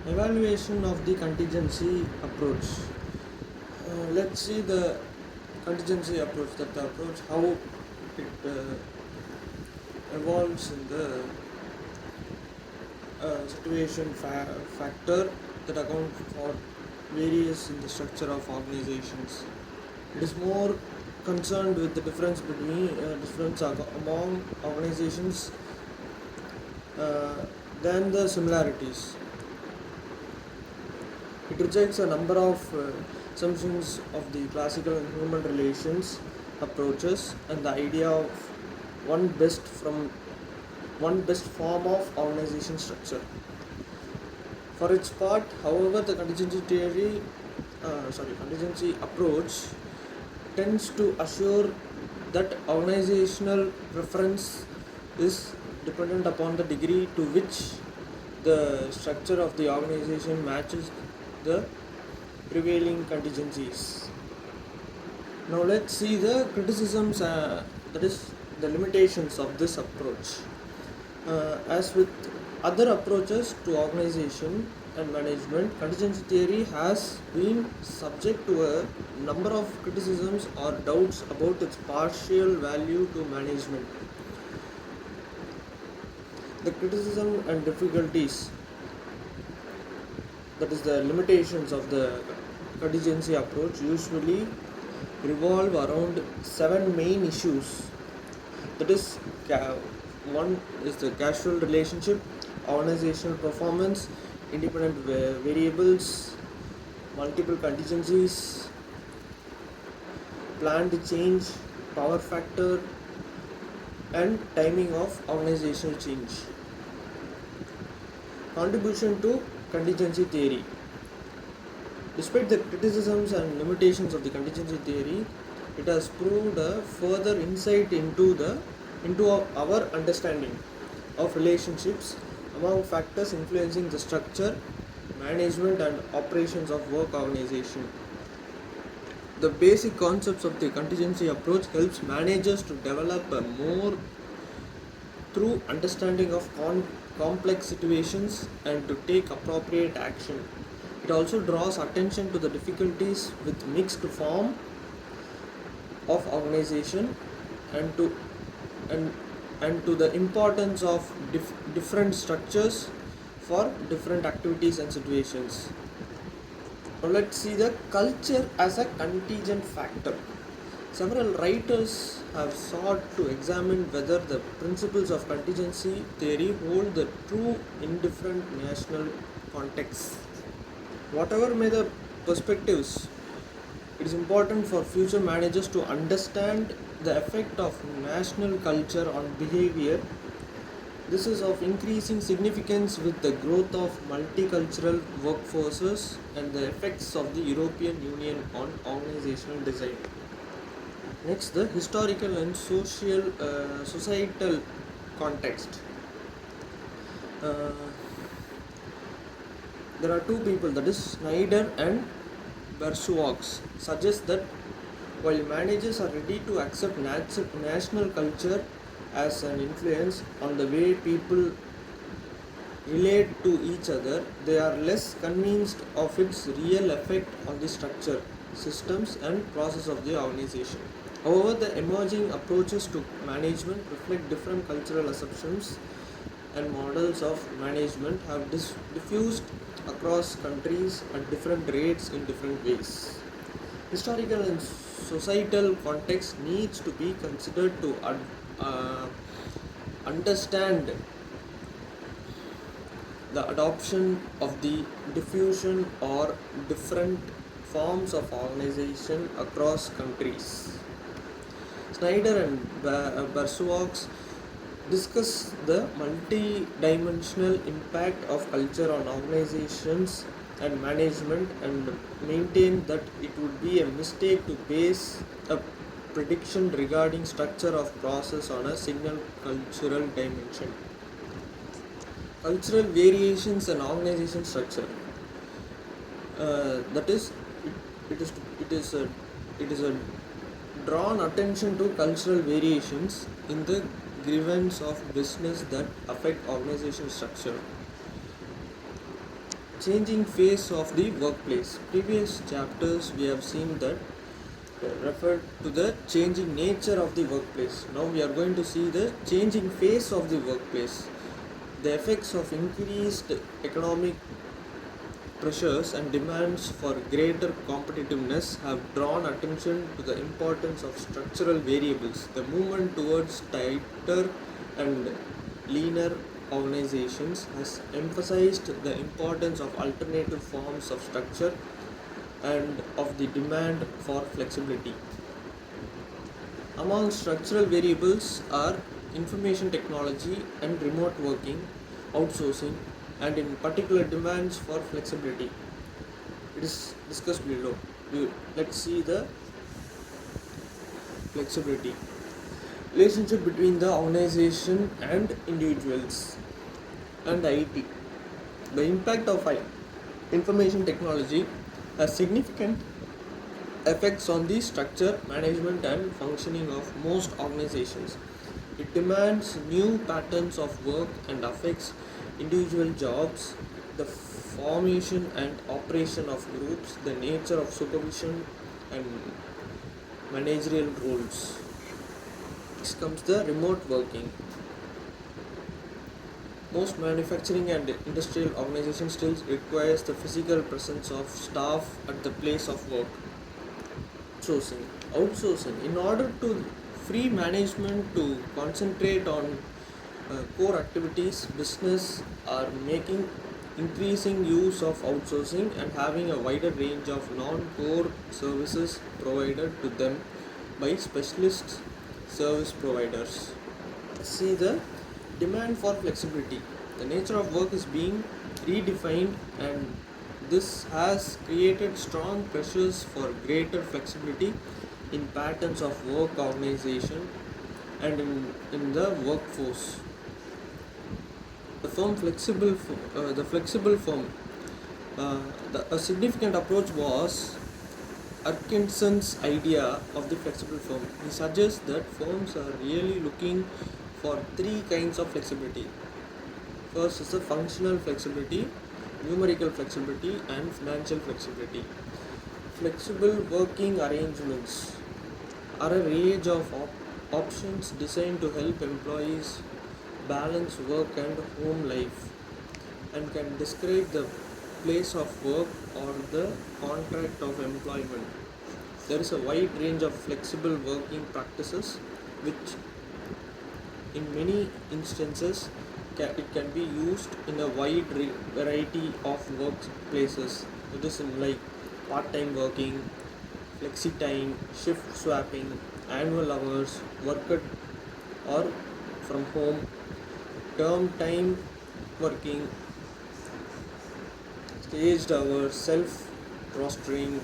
Evaluation of the contingency approach. Let's see the contingency approach, that the approach how it evolves in the situation factor that account for various in the structure of organizations. It is more concerned with the difference among organizations than the similarities. It rejects a number of assumptions of the classical and human relations approaches and the idea of one best from one best form of organization structure. For its part, however, the contingency approach tends to assure that organizational preference is dependent upon the degree to which the structure of the organization matches the prevailing contingencies. Now let's see the criticisms, that is the limitations of this approach. As with other approaches to organization and management, contingency theory has been subject to a number of criticisms or doubts about its partial value to management. The criticism and difficulties, that is the limitations of the contingency approach, usually revolve around 7 main issues. That is, one is the causal relationship, organizational performance, independent variables, multiple contingencies, planned change, power factor, and timing of organizational change. Contribution to contingency theory. Despite the criticisms and limitations of the contingency theory, it has proved a further insight into our understanding of relationships among factors influencing the structure, management, and operations of work organization. The basic concepts of the contingency approach helps managers to develop a more through understanding of complex situations and to take appropriate action. It also draws attention to the difficulties with mixed form of organization and to the importance of different structures for different activities and situations. Now let's see the culture as a contingent factor. Several writers have sought to examine whether the principles of contingency theory hold the true in different national contexts. Whatever may the perspectives, it is important for future managers to understand the effect of national culture on behavior. This is of increasing significance with the growth of multicultural workforces and the effects of the European Union on organizational design. Next, the historical and societal context. Uh, there are two people, that is Snyder and Berswaks, suggest that while managers are ready to accept national culture as an influence on the way people relate to each other, they are less convinced of its real effect on the structure, systems, and process of the organization. However, the emerging approaches to management reflect different cultural assumptions and models of management have diffused across countries at different rates in different ways. Historical and societal context needs to be considered to understand the adoption of the diffusion or different forms of organization across countries. Snyder and Berswaks discuss the multi-dimensional impact of culture on organizations and management and maintain that it would be a mistake to base a prediction regarding structure of process on a single cultural dimension. Cultural variations and organization structure. That is, it is a drawn attention to cultural variations in the grievance of business that affect organization structure. changing face of the workplace. Previous chapters we have seen that referred to the changing nature of the workplace. Now we are going to see the changing face of the workplace. The effects of increased economic pressures and demands for greater competitiveness have drawn attention to the importance of structural variables. The movement towards tighter and leaner organizations has emphasized the importance of alternative forms of structure and of the demand for flexibility. Among structural variables are information technology and remote working, outsourcing, and in particular demands for flexibility. It is discussed below. Let's see the flexibility. Relationship between the organization and individuals and IT. The impact of information technology has significant effects on the structure, management, and functioning of most organizations. It demands new patterns of work and affects individual jobs, the formation and operation of groups, the nature of supervision, and managerial roles. Next comes the remote working. Most manufacturing and industrial organizations still requires the physical presence of staff at the place of work. Outsourcing. In order to free management to concentrate on core activities, business are making increasing use of outsourcing and having a wider range of non-core services provided to them by specialist service providers. See the demand for flexibility. The nature of work is being redefined, and this has created strong pressures for greater flexibility in patterns of work organization and in the workforce. The flexible firm. A significant approach was Atkinson's idea of the flexible firm. He suggests that firms are really looking for three kinds of flexibility. First is the functional flexibility, numerical flexibility, and financial flexibility. Flexible working arrangements are a range of options designed to help employees balance work and home life and can describe the place of work or the contract of employment. There is a wide range of flexible working practices which in many instances it can be used in a wide variety of workplaces. It is in like part-time working, flexi time, shift swapping, annual hours, worked or from home, term time working, staged hours, self rostering,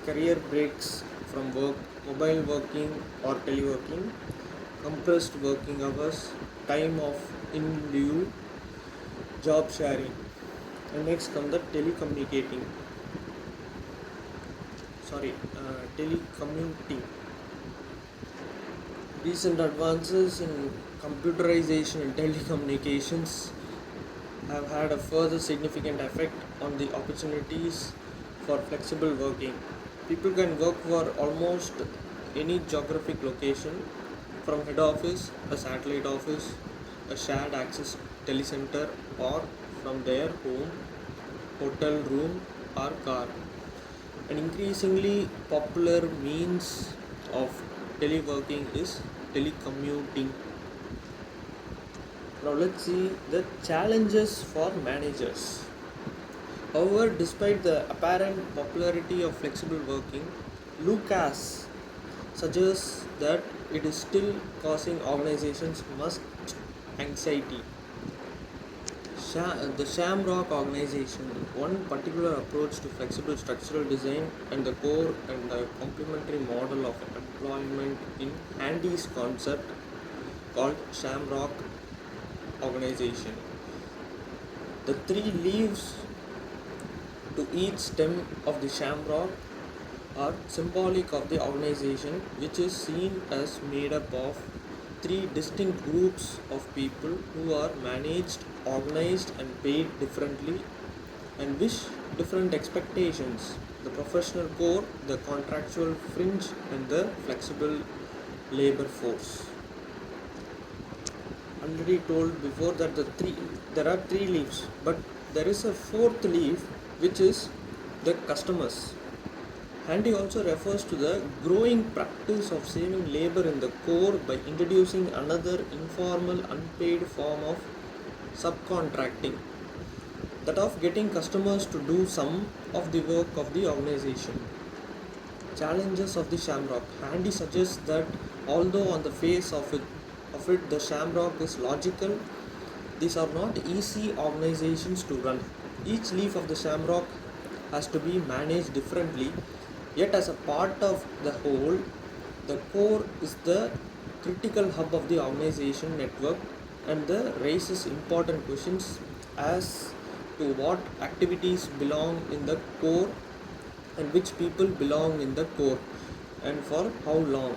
career breaks from work, mobile working or teleworking, compressed working hours, time off in lieu, job sharing. And next comes the telecommuting. Recent advances in computerization and telecommunications have had a further significant effect on the opportunities for flexible working. People can work for almost any geographic location, from head office, a satellite office, a shared access telecenter, or from their home, hotel room, or car. An increasingly popular means of teleworking is telecommuting. Now let's see the challenges for managers. However, despite the apparent popularity of flexible working, Lucas suggests that it is still causing organizations much anxiety. The Shamrock organization, one particular approach to flexible structural design and the core and the complementary model of employment in Andy's concept called Shamrock organization. The three leaves to each stem of the shamrock are symbolic of the organization, which is seen as made up of three distinct groups of people who are managed, organized, and paid differently and wish different expectations: the professional core, the contractual fringe, and the flexible labor force. Already told before that there are three leaves, but there is a fourth leaf which is the customers. Handy also refers to the growing practice of saving labor in the core by introducing another informal unpaid form of subcontracting, that of getting customers to do some of the work of the organization. Challenges of the Shamrock. Handy suggests that although on the face of it the Shamrock is logical, these are not easy organizations to run. Each leaf of the Shamrock has to be managed differently, yet as a part of the whole, the core is the critical hub of the organization network and the raises important questions as to what activities belong in the core and which people belong in the core and for how long.